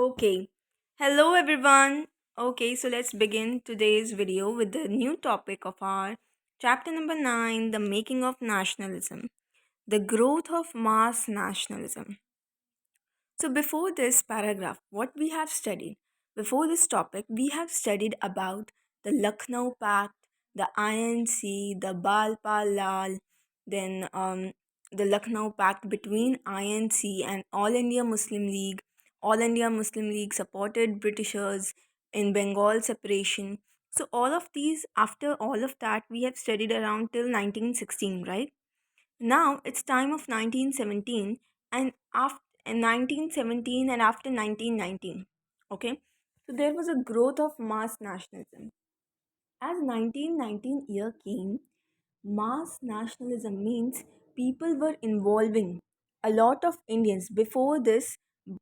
Okay. Hello everyone. Okay, so let's begin today's video with the new topic of our chapter number 9, the making of nationalism, the growth of mass nationalism. So before this paragraph, what we have studied, before this topic, we have studied about the Lucknow Pact, the INC, the Balpal Lal, then the Lucknow Pact between INC and All India Muslim League. All India Muslim League supported Britishers in Bengal separation. So all of these, after all of that, we have studied around till 1916, right? Now it's time of 1917 and after 1917 and after 1919. Okay, so there was a growth of mass nationalism. As 1919 year came, mass nationalism means people were involving a lot of Indians. Before this,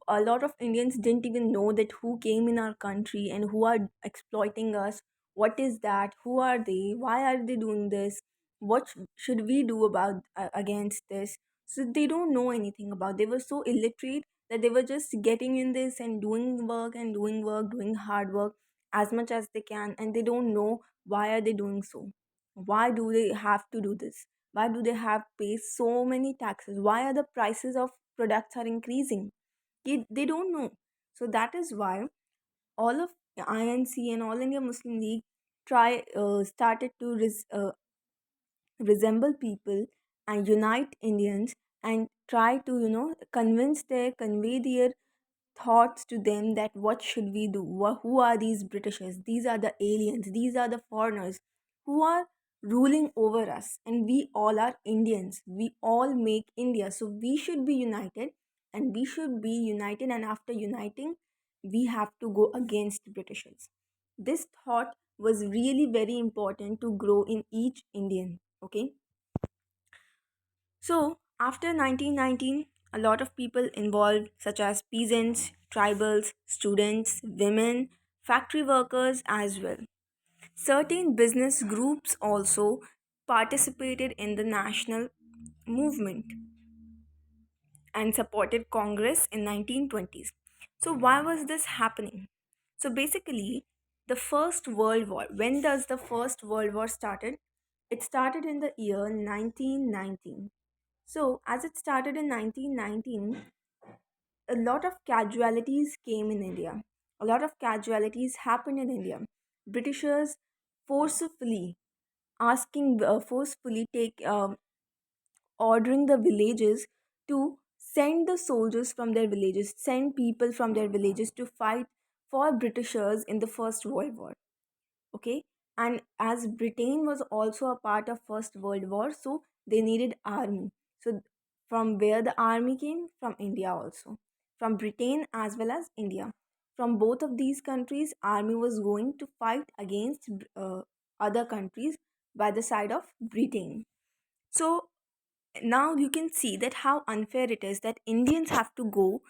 a lot of Indians didn't even know that who came in our country and who are exploiting us. What is that? Who are they? Why are they doing this? What should we do about against this? So they don't know anything about. They were so illiterate that they were just getting in this and doing work, doing hard work as much as they can, and they don't know why are they doing so. Why do they have to do this? Why do they have pay so many taxes? Why are the prices of products are increasing? They don't know. So that is why all of the INC and All India Muslim League try started to resemble people and unite Indians and try to convey their thoughts to them that what should we do. Who are these Britishers? These are the aliens, these are the foreigners who are ruling over us, and we all are Indians. We all make India, so we should be united, and after uniting we have to go against Britishers. This thought was really very important to grow in each Indian. Okay, so, after 1919, a lot of people involved, such as peasants, tribals, students, women, factory workers, as well. Certain business groups also participated in the national movement and supported Congress in 1920s. So, why was this happening? So, basically, the First World War. When does the First World War started? It started in the year 1919. So, as it started in 1919, a lot of casualties came in India. A lot of casualties happened in India. Britishers forcefully forcefully take ordering the villages to send the soldiers from their villages, send people from their villages to fight for Britishers in the First World War. Okay, and as Britain was also a part of First World War, so they needed army. So from where the army came? From India also, from Britain as well as India. From both of these countries, army was going to fight against other countries by the side of Britain. So now you can see that how unfair it is that Indians have to go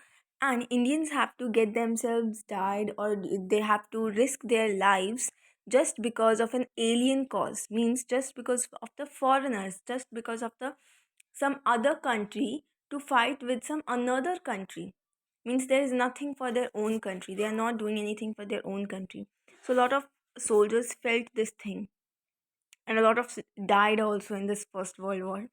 and Indians have to get themselves died, or they have to risk their lives just because of an alien cause, means just because of the foreigners, just because of the some other country to fight with some another country, means there is nothing for their own country, they are not doing anything for their own country. So a lot of soldiers felt this thing, and a lot of died also in this First World War.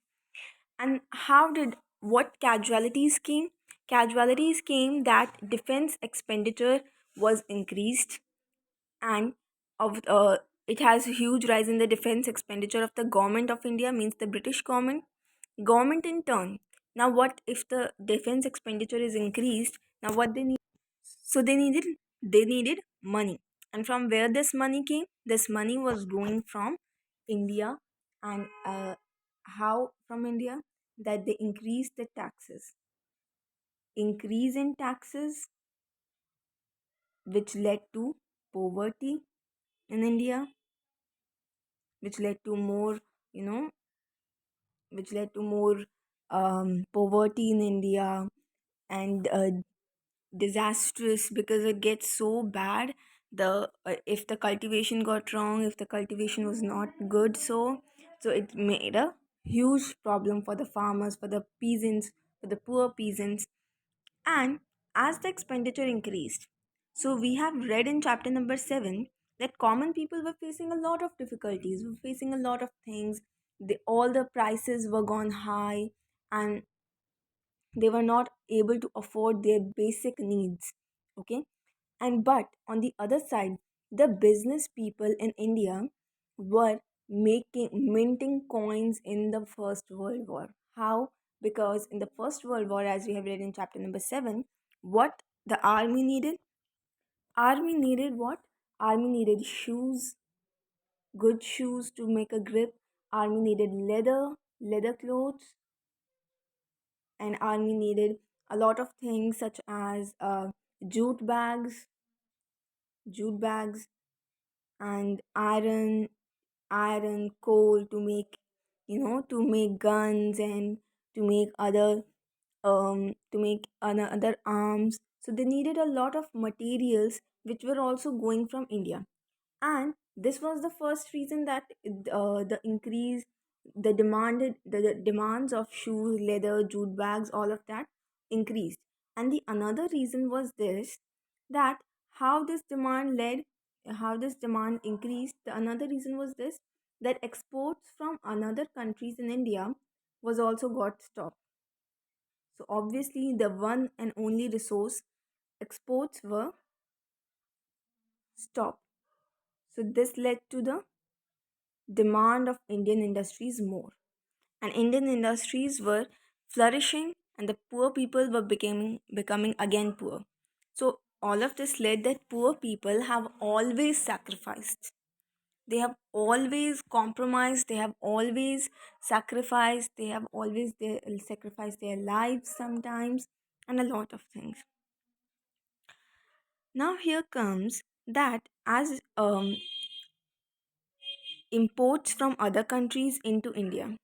And how did what casualties came? Casualties came that defense expenditure was increased, and of it has a huge rise in the defense expenditure of the government of India, means the British government. Government in turn. Now, what if the defense expenditure is increased? Now, what they need? So they needed money, and from where this money came? This money was going from India, and how from India? That they increased the taxes. Increase in taxes, which led to poverty in India, which led to more, you know, which led to more poverty in India, and disastrous because it gets so bad. The if the cultivation got wrong, if the cultivation was not good, so it made a huge problem for the farmers, for the peasants, for the poor peasants. And as the expenditure increased. So we have read in chapter number 7 that common people were facing a lot of difficulties, were facing a lot of things. All the prices were gone high, and they were not able to afford their basic needs. Okay, and but on the other side, the business people in India were making minting coins in the First World War. How? Because in the First World War, as we have read in chapter number 7, what the army needed? Army needed what? Army needed shoes, good shoes to make a grip. Army needed leather clothes, and army needed a lot of things such as jute bags, jute bags, and iron, coal to make, to make guns and to make other arms. So they needed a lot of materials which were also going from India, and this was the first reason that the increase the demands of shoes, leather, jute bags, all of that increased. And the another reason was this, that how this demand led how this demand increased. The another reason was this, that exports from another countries in India was also got stopped. So obviously the one and only resource, exports, were stopped. So this led to the demand of Indian industries more. And Indian industries were flourishing, and the poor people were becoming again poor. So all of this led that poor people have always sacrificed. They have always compromised, they have always sacrificed, they have always sacrificed their lives sometimes, and a lot of things. Now here comes that as imports from other countries into India.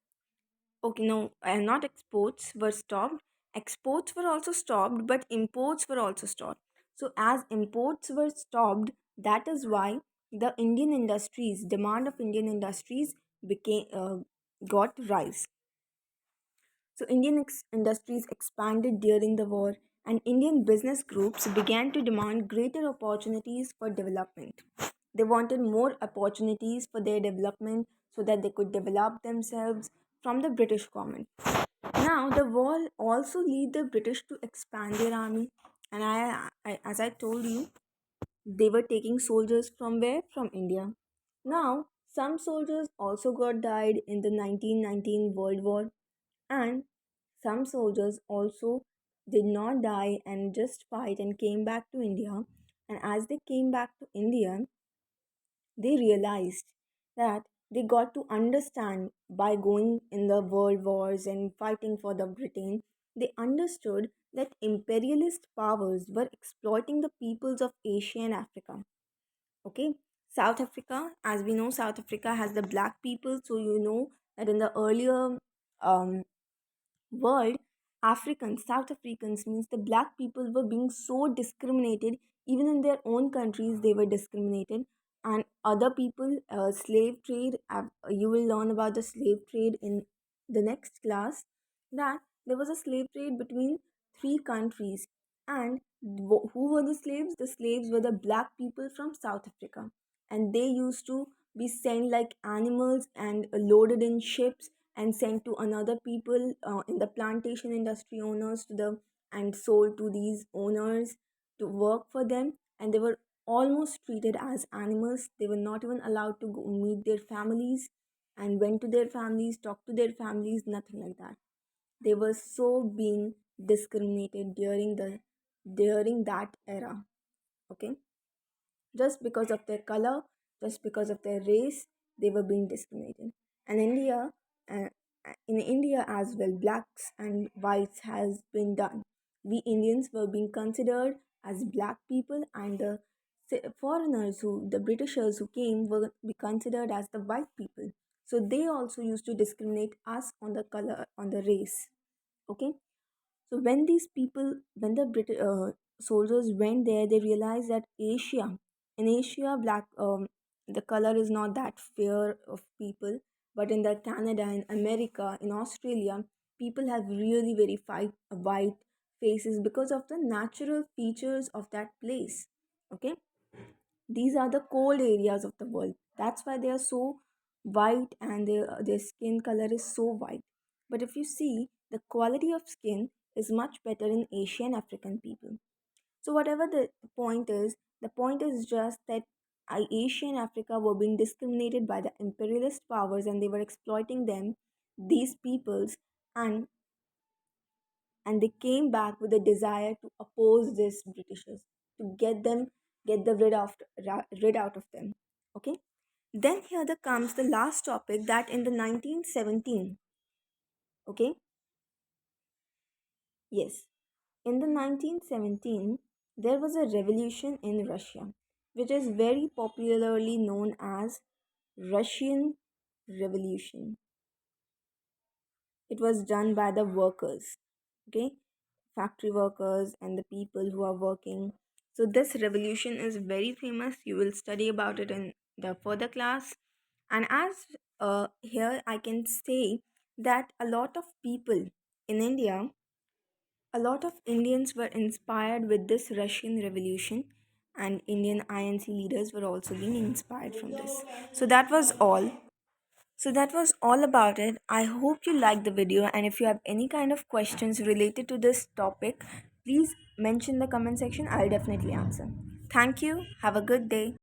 Okay, no, not exports were stopped. Exports were also stopped, but imports were also stopped. So, as imports were stopped, that is why the Indian industries, demand of Indian industries became got rise. So, Indian industries expanded during the war, and Indian business groups began to demand greater opportunities for development. They wanted more opportunities for their development so that they could develop themselves from the British government. Now, the war also led the British to expand their army, and as I told you, they were taking soldiers from where? From India. Now, some soldiers also got died in the 1919 World War, and some soldiers also did not die and just fight and came back to India. And as they came back to India, they realized that they got to understand by going in the world wars and fighting for the Britain. They understood that imperialist powers were exploiting the peoples of Asia and Africa. Okay, South Africa, as we know, South Africa has the black people. So you know that in the earlier um, world, Africans, South Africans, means the black people were being so discriminated. Even in their own countries they were discriminated. And other people, slave trade, you will learn about the slave trade in the next class, that there was a slave trade between three countries. And who were the slaves? The slaves were the black people from South Africa, and they used to be sent like animals and loaded in ships and sent to another people, in the plantation industry owners, to the and sold to these owners to work for them. And they were almost treated as animals. They were not even allowed to go meet their families and went to their families, talk to their families, nothing like that. They were so being discriminated during that era. Okay, just because of their color, just because of their race, they were being discriminated. And uh, in India as well, blacks and whites has been done. We Indians were being considered as black people, and the foreigners, who the Britishers who came, were be considered as the white people. So they also used to discriminate us on the color, on the race. Okay, so when the British soldiers went there, they realized that in Asia, the color is not that fair of people, but in the Canada, in America, in Australia, people have really very white faces because of the natural features of that place. Okay, these are the cold areas of the world. That's why they are so white and their skin color is so white. But if you see, the quality of skin is much better in Asian African people. So, whatever the the point is just that Asian Africa were being discriminated by the imperialist powers and they were exploiting them, these peoples, and and they came back with a desire to oppose these Britishers, to get the rid out of them. Okay. Then here the comes the last topic, that in the 1917. Okay. Yes. In the 1917, there was a revolution in Russia, which is very popularly known as Russian Revolution. It was done by the workers, okay, factory workers and the people who are working. So this revolution is very famous. You will study about it in the further class. And as here I can say that in India, a lot of Indians were inspired with this Russian Revolution, and Indian INC leaders were also being inspired from this. So that was all. So that was all about it. I hope you liked the video, and if you have any kind of questions related to this topic, please mention in the comment section. I'll definitely answer. Thank you. Have a good day.